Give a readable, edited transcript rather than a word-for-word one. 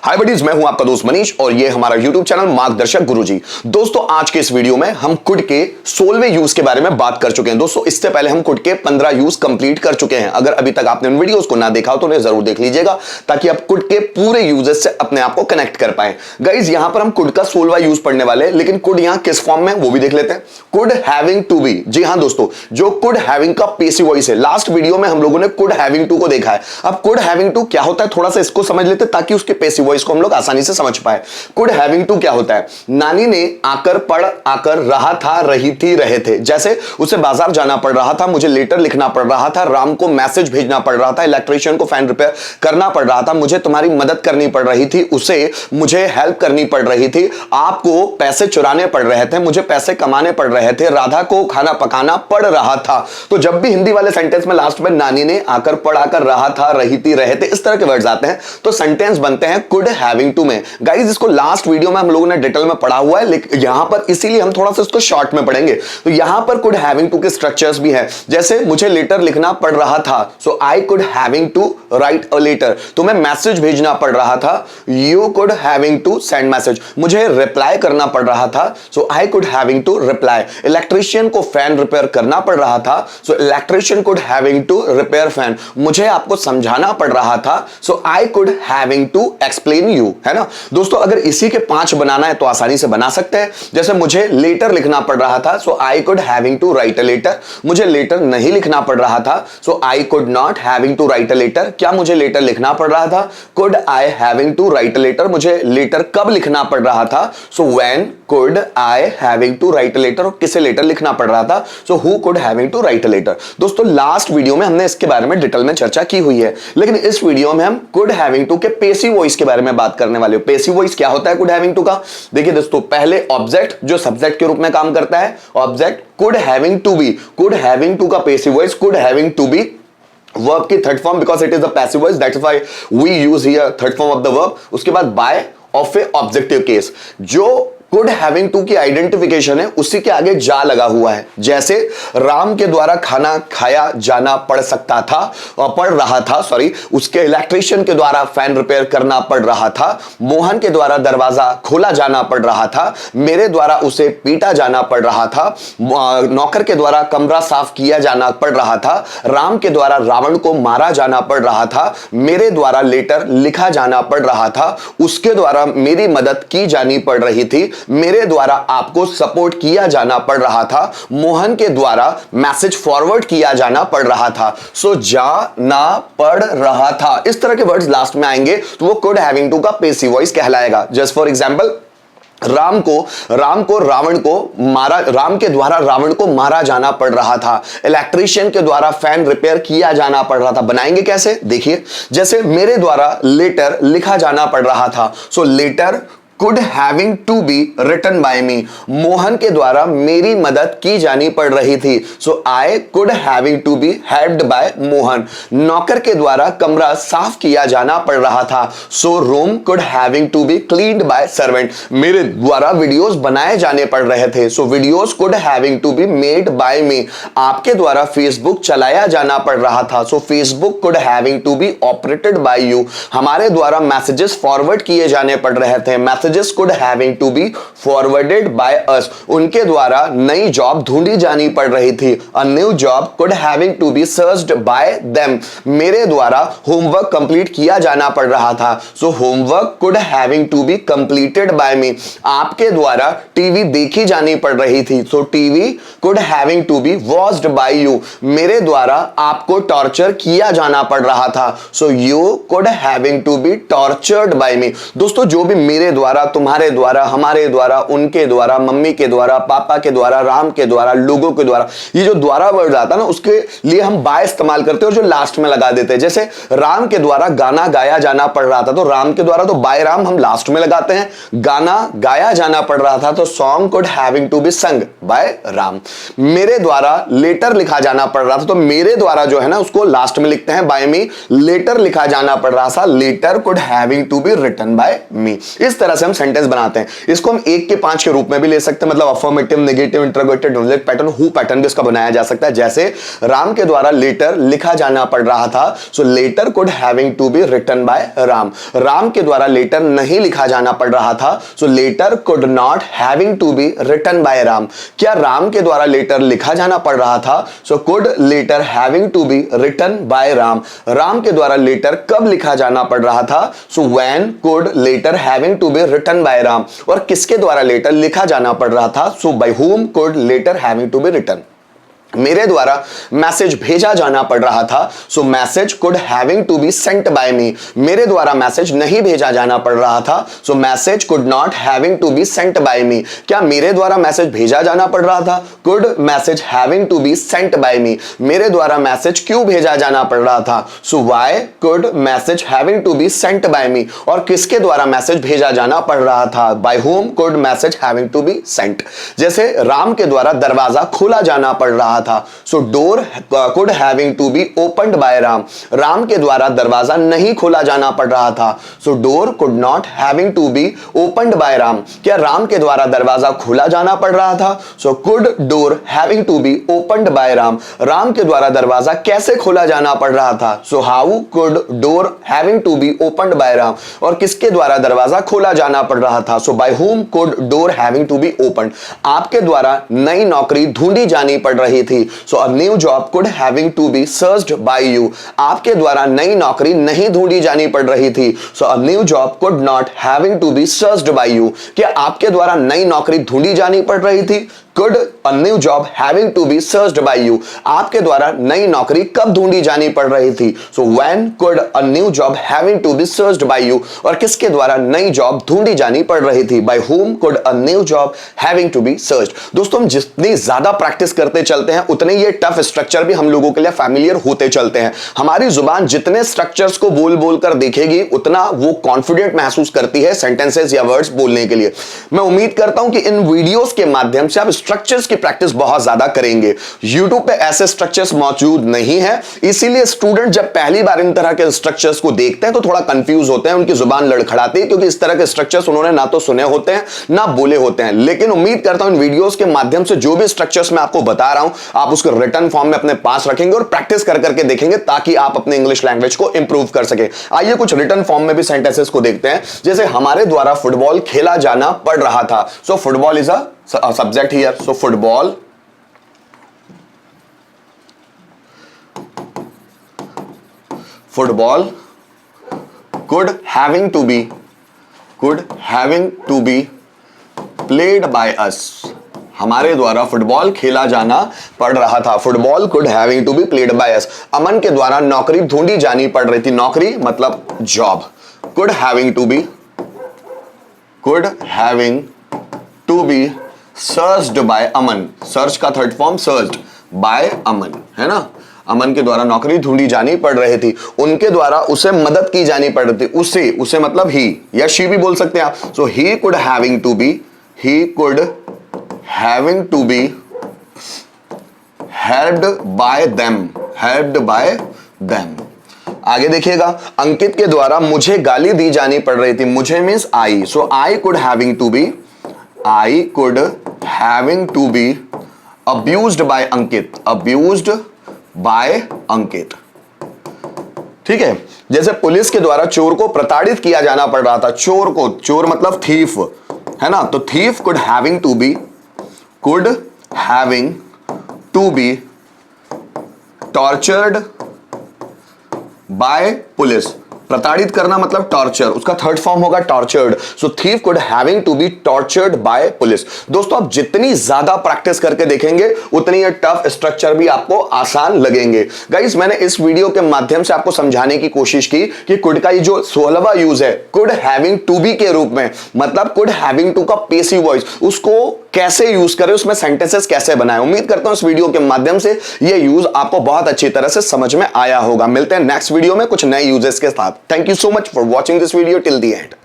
हाय buddies, मैं हूं आपका दोस्त मनीष और ये हमारा यूट्यूब चैनल मार्गदर्शक गुरुजी। दोस्तों आज के इस वीडियो में हम कुड के 16वें यूज के बारे में बात कर चुके हैं। दोस्तों इससे पहले हम कुड के 15 यूज कंप्लीट कर चुके हैं। अगर अभी तक आपने उन वीडियोस को ना देखा हो तो उन्हें जरूर देख लीजिएगा ताकि आप कुड के पूरे यूजेस से अपने आप को कनेक्ट कर पाए। गाइज यहां पर हम कुड का 16वां यूज पढ़ने वाले हैं, लेकिन कुड यहां किस फॉर्म में वो भी देख लेते हैं। कुड हैविंग टू बी, जी हां दोस्तों, जो कुड हैविंग का पेसिव वॉइस है। लास्ट वीडियो में हम लोगों ने कुड हैविंग टू को देखा है। अब कुड हैविंग टू क्या होता है थोड़ा सा इसको समझ लेते हैं ताकि उसके पेसिव वॉइस को हम लोग आसानी से समझ पाए। कुड हैविंग टू क्या होता है? नानी ने आकर, पढ़ आकर, रहा था, रही थी, रहे थे। जैसे उसे बाजार जाना पड़ रहा था, मुझे लेटर लिखना पड़ रहा था, राम को मैसेज भेजना पड़ रहा था, इलेक्ट्रिशियन को फैन रिपेयर करना पड़ रहा था, मुझे तुम्हारी मदद करनी पड़ रही थी, उसे मुझे हेल्प करनी पड़ रही थी, आपको पैसे चुराने पड़ रहे थे, मुझे पैसे कमाने पड़ रहे थे, राधा को खाना पकाना पड़ रहा था। तो जब भी हिंदी वाले सेंटेंस में लास्ट में नानी ने आकर, पढ़ आकर, रहा था, रही थी, रहे थे, इस तरह के वर्ड्स आते हैं तो सेंटेंस बनते हैं कुड हैविंग टू में। गाइस इसको लास्ट वीडियो में हम लोगों ने डिटेल में पढ़ा हुआ है, लेकिन यहां पर इसीलिए हम थोड़ा सा इसको शॉर्ट में पढ़ेंगे। तो यहां पर कुड हैविंग टू के स्ट्रक्चर्स भी है। जैसे मुझे लेटर लिखना पड़ रहा था, so I could having to write a letter. तुम्हें मैसेज भेजना पड़ रहा था, you could having to send message. मुझे रिप्लाई करना पड़ रहा था, so I could having to reply. Electrician को फैन रिपेयर करना पड़ रहा था, so electrician could having to repair fan. मुझे आपको समझाना पड़ रहा था, so I could having to explain you, है ना दोस्तों। अगर इसी के 5 बनाना है तो आसानी से बना सकते हैं। जैसे मुझे लेटर लिखना पड़ रहा था, so I could having to write a letter. मुझे लेटर नहीं लिखना पड़ रहा था, so I could not having to write a letter. क्या मुझे लेटर लिखना पड़ रहा था? Could I having to write a letter. मुझे लेटर कब लिखना पड़ रहा था? So when could I having to write a letter. और किसे लेटर लिखना पड़ रहा था? So who could having to write a letter. दोस्तों लास्ट वीडियो में हमने इसके बारे में डिटेल में चर्चा की हुई है, लेकिन इस वीडियो में हम कुड हैविंग टू के पेसिव वॉइस के बारे में बात करने वाले हो। पेसिव वॉइस क्या होता है कुड हैविंग टू का? देखिए दोस्तों, पहले ऑब्जेक्ट जो सब्जेक्ट के रूप में काम करता है, object could having to be. Could having to का passive voice could having to be. Verb की third form, because it is the passive voice, that's why we use here third form of the verb. उसके बाद by of a objective case. जो could having to की identification है उसी के आगे जा लगा हुआ है। जैसे राम के द्वारा खाना खाया जाना पड़ सकता था, पड़ रहा था, सॉरी, उसके इलेक्ट्रिशियन के द्वारा फैन रिपेयर करना पड़ रहा था, मोहन के द्वारा दरवाजा खोला जाना पड़ रहा था, मेरे द्वारा उसे पीटा जाना पड़ रहा था, नौकर के द्वारा कमरा साफ किया जाना पड़ रहा था, राम के द्वारा रावण को मारा जाना पड़ रहा था, मेरे द्वारा लेटर लिखा जाना पड़ रहा था, उसके द्वारा मेरी मदद की जानी पड़ रही थी, मेरे द्वारा आपको सपोर्ट किया जाना पड़ रहा था, मोहन के द्वारा मैसेज फॉरवर्ड किया जाना पड़ रहा था। सो जाना पड़ रहा था, इस तरह के वर्ड्स लास्ट में आएंगे तो वो कुड हैविंग टू का पेसिव वॉइस कहलाएगा। जस्ट फॉर एग्जांपल, राम को रावण को मारा, राम के द्वारा रावण को मारा जाना पड़ रहा था, इलेक्ट्रिशियन के द्वारा फैन रिपेयर किया जाना पड़ रहा था। बनाएंगे कैसे? देखिए, जैसे मेरे द्वारा लेटर लिखा जाना पड़ रहा था, so letter could having to be written by me. Mohan के द्वारा मेरी मदद की जानी पड़ रही थी, so I could having to be helped by Mohan. नौकर के द्वारा कमरा साफ किया जाना पड़ रहा था, so room could having to be cleaned by servant. मेरे द्वारा वीडियोस बनाए जाने पड़ रहे थे, so videos could having to be made by me. आपके द्वारा फेसबुक चलाया जाना पड़ रहा था, so Facebook could having to be operated by you. हमारे द्वारा मैसेजेस फॉरवर्ड किए जाने पड़ रहे थे, messages could having to be forwarded by us। उनके द्वारा नई जॉब ढूंढी जानी पड़ रही थी, a new job could having to be searched by them। मेरे द्वारा होमवर्क कंप्लीट किया जाना पड़ रहा था, so homework could having to be completed by me। आपके द्वारा टीवी देखी जानी पड़ रही थी, so TV could having to be watched by you। मेरे द्वारा आपको टॉर्चर किया जाना पड़ रहा था, so you could having to be tortured by me। दोस्तों जो भी मेरे द्वारा, तुम्हारे द्वारा, हमारे द्वारा, उनके द्वारा, मम्मी के द्वारा, पापा के द्वारा, राम के द्वारा, लोगों के द्वारा, ये जो द्वारा वर्ड आता है ना उसके लिए हम बाय इस्तेमाल करते हैं और जो लास्ट में लगा देते हैं। जैसे राम के द्वारा गाना गाया जाना पड़ रहा था, तो राम के द्वारा तो बाय राम हम लास्ट में लगाते हैं। गाना गाया जाना पड़ रहा था तो song could having to be sung by Ram. मेरे द्वारा लेटर लिखा जाना पड़ रहा था, तो मेरे द्वारा जो है ना उसको लास्ट में लिखते हैं बाय मी। लेटर लिखा जाना पड़ रहा था, letter could having to be written by me. इस तरह से से हम सेंटेंस बनाते हैं। इसको हम 1 के 5 के रूप में भी ले सकते हैं, मतलब affirmative, negative, interrogative, direct pattern, who pattern भी इसका बनाया जा सकता है। जैसे राम के द्वारा लेटर लिखा जाना पड़ रहा था, so letter could having to be written by Ram. Ram के द्वारा लेटर नहीं लिखा जाना पड़ रहा था, so letter could not having to be written by Ram. क्या राम के द्वारा लेटर लिखा जाना पड़ रहा था, so could letter having to be written by Ram. Ram के द्वारा लेटर कब लिखा जाना पड़ रहा था, so when could letter having to be written by Ram. और किसके द्वारा लेटर लिखा जाना पड़ रहा था, so by whom could letter having to be written. मेरे द्वारा मैसेज भेजा जाना पड़ रहा था, so message could having to be sent by me. मेरे द्वारा मैसेज नहीं भेजा जाना पड़ रहा था, so message could not having to be sent by me. क्या मेरे द्वारा मैसेज भेजा जाना पड़ रहा था, could message having to be sent by me. मेरे द्वारा मैसेज क्यों भेजा जाना पड़ रहा था, so why could message having to be sent by me. और किसके द्वारा मैसेज भेजा जाना पड़ रहा था, by whom could message having to be sent. जैसे राम के द्वारा दरवाजा खोला जाना पड़ रहा था, so door could having to be opened by Ram. Ram के द्वारा दरवाजा नहीं खोला जाना पड़ रहा था, so door could not having to be opened by Ram. क्या राम के द्वारा दरवाजा खोला जाना पड़ रहा था, so could door having to be opened by Ram. Ram के द्वारा दरवाजा कैसे खोला जाना पड़ रहा था, so how could door having to be opened by Ram. और किसके द्वारा दरवाजा खोला जाना पड़ रहा था, so by whom could door having to be opened. आपके द्वारा नई नौकरी ढूंढी जानी पड़ रही थी, so a new job could having to be searched by you. आपके द्वारा नई नौकरी नहीं ढूंढी जानी पड़ रही थी, so a new job could not having to be searched by you. क्या आपके द्वारा नई नौकरी ढूंढी जानी पड़ रही थी, could a new job having to be searched by you। आपके द्वारा नई नौकरी कब ढूंढी जानी पड़ रही थी, so when could a new job having to be searched by you। और किसके द्वारा नई जॉब ढूंढी जानी पड़ रही थी, by whom could a new job having to be searched। दोस्तों हम जितनी ज्यादा प्रैक्टिस करते चलते हैं उतने ये टफ स्ट्रक्चर भी हम लोगों के लिए फैमिलियर होते चलते हैं। हमारी जुबान जितने स्ट्रक्चर्स को बोल बोल कर देखेगी उतना वो कॉन्फिडेंट महसूस करती है सेंटेंसेस या वर्ड्स बोलने के लिए। मैं उम्मीद करता हूं कि इन वीडियोस के माध्यम से आप स्ट्रक्चर्स की प्रैक्टिस बहुत ज्यादा करेंगे। YouTube पे ऐसे स्ट्रक्चर्स मौजूद नहीं है, इसीलिए स्टूडेंट जब पहली बार इन तरह के स्ट्रक्चर्स को देखते हैं तो थोड़ा कंफ्यूज होते हैं, उनकी जुबान लड़खड़ाती है, क्योंकि इस तरह के स्ट्रक्चर्स उन्होंने ना तो सुने होते हैं ना बोले होते हैं। लेकिन उम्मीद करता हूं इन वीडियोस के माध्यम से जो भी स्ट्रक्चर्स मैं आपको बता रहा हूं आप उसको रिटन फॉर्म में अपने पास रखेंगे और प्रैक्टिस कर करके देखेंगे ताकि आप अपने इंग्लिश लैंग्वेज को इंप्रूव कर सके। आइए कुछ रिटन फॉर्म में भी सेंटेंसेस को देखते हैं। जैसे हमारे द्वारा फुटबॉल खेला जाना पड़ रहा था, so football is a subject here, so football could having to be played by us। हमारे द्वारा फुटबॉल खेला जाना पड़ रहा था, football could having to be played by us. Aman के द्वारा नौकरी ढूंढी जानी पड़ रही थी, नौकरी मतलब job, could having to be searched by Aman. Search का third form searched by Aman है ना। अमन के द्वारा नौकरी ढूंढी जानी पड़ रही थी, उनके द्वारा उसे मदद की जानी पड़ रही थी। उसे मतलब ही या शी भी बोल सकते हैं आप। So he could having to be helped by them. आगे देखिएगा, अंकित के द्वारा मुझे गाली दी जानी पड़ रही थी, मुझे means I, so I could having to be abused by Ankit. ठीक है। जैसे पुलिस के द्वारा चोर को प्रताड़ित किया जाना पड़ रहा था, चोर मतलब थीफ है ना, तो thief could having to be tortured by police. प्रताड़ित करना मतलब टॉर्चर, उसका थर्ड फॉर्म होगा tortured. So thief could having to be tortured by police. दोस्तों आप जितनी ज्यादा प्रैक्टिस करके देखेंगे उतनी ये टफ स्ट्रक्चर भी आपको आसान लगेंगे। गाइस मैंने इस वीडियो के माध्यम से आपको समझाने की कोशिश की कि कुड का ये जो 16वां यूज है कुड हैविंग टू बी के रूप में, मतलब कुड हैविंग टू का पेसिव वॉइस, उसको कैसे यूज करें, उसमें सेंटेंसेस कैसे बनाएं। उम्मीद करता हूं इस वीडियो के माध्यम से ये यूज आपको बहुत अच्छी तरह से समझ में आया होगा। मिलते हैं नेक्स्ट वीडियो में कुछ नए यूजेस के साथ। Thank you so much for watching this video till the end.